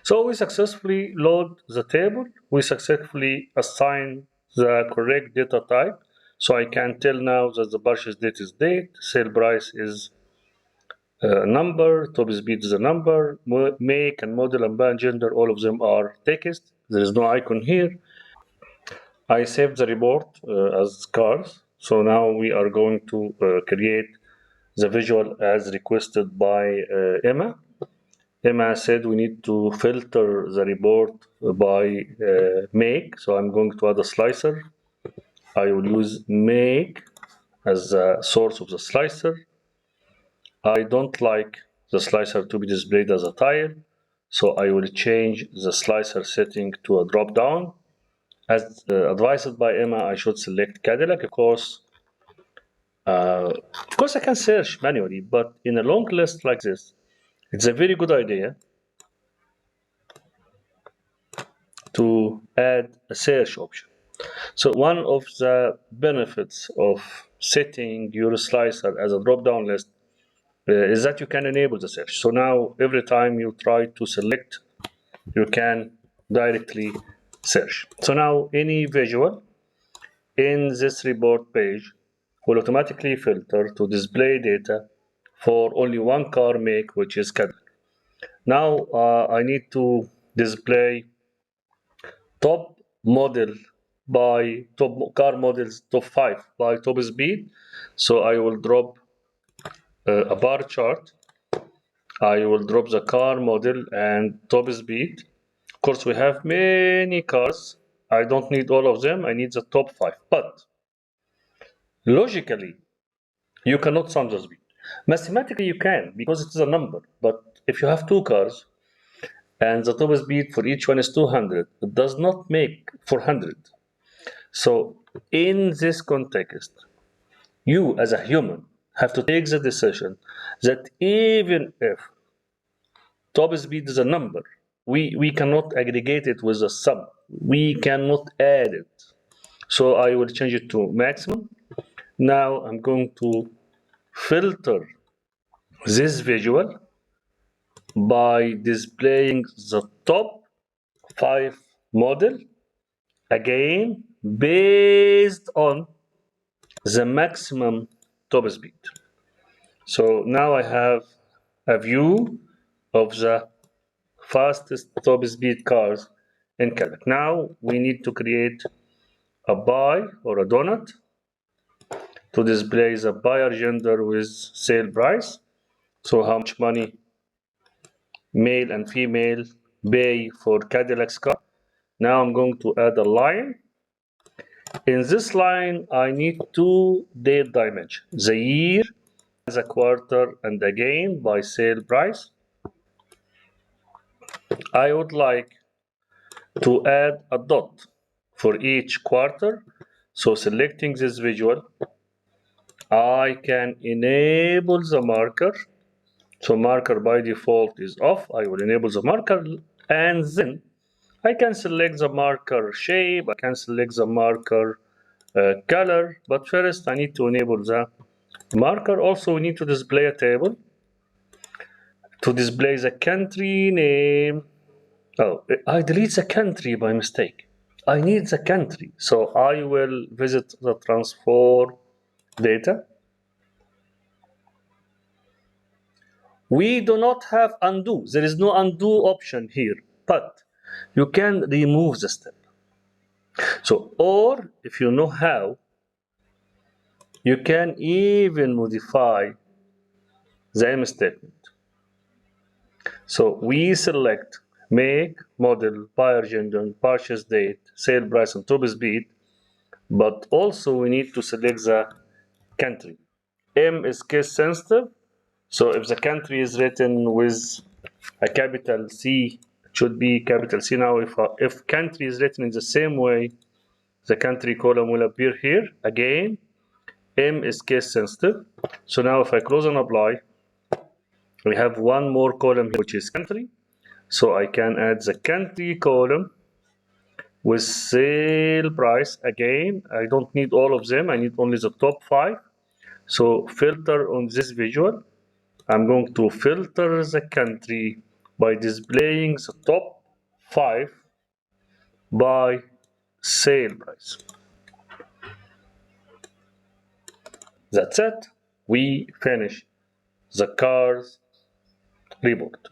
So we successfully load the table. We successfully assign the correct data type. So I can tell now that the purchase date is date, sale price is a number, top speed is a number, make and model and buy and gender, all of them are text. There is no icon here. I saved the report as cars. So now we are going to create the visual as requested by Emma. Emma said we need to filter the report by make. So I'm going to add a slicer. I will use make as the source of the slicer. I don't like the slicer to be displayed as a tile. So I will change the slicer setting to a drop down. As advised by Emma, I should select Cadillac. Of course, I can search manually, but in a long list like this, it's a very good idea to add a search option. So one of the benefits of setting your slicer as a drop-down list is that you can enable the search. So now every time you try to select, you can directly search. So now any visual in this report page will automatically filter to display data for only one car make, which is Cadillac. Now I need to display top model by top car models top 5 by top speed. So I will drop a bar chart. I will drop the car model and top speed. Of course, we have many cars. I don't need all of them. I need the top 5. But logically, you cannot sum the speed. Mathematically, you can because it is a number. But if you have two cars and the top speed for each one is 200, it does not make 400. So in this context, you as a human have to take the decision that even if top speed is a number, we cannot aggregate it with a sum. We cannot add it. So I will change it to maximum. Now I'm going to filter this visual by displaying the top 5 model again based on the maximum top speed. So now I have a view of the fastest top speed cars in Cadillac. Now we need to create a buy or a donut to display the buyer gender with sale price. So how much money male and female pay for Cadillac's car. Now I'm going to add a line. In this line, I need two date dimensions, the year, the quarter, and again by sale price. I would like to add a dot for each quarter. So selecting this visual, I can enable the marker. So marker by default is off. I will enable the marker and then I can select the marker shape. I can select the marker color. But first I need to enable the marker. Also we need to display a table to display the country name. Oh, I delete the country by mistake. I need the country. So I will visit the transform data. We do not have undo. There is no undo option here, but you can remove the step. So, or if you know how, you can even modify the M statement. So we select make, model, buyer gender, purchase date, sale price, and top speed, but also we need to select the country. M is case sensitive, so if the country is written with a capital C, it should be capital C. Now, if country is written in the same way, the country column will appear here. Again, M is case sensitive. So now if I close and apply, we have one more column here, which is country. So I can add the country column with sale price. Again, I don't need all of them. I need only the top 5. So filter on this visual. I'm going to filter the country by displaying the top 5 by sale price. That's it. We finish the cars report.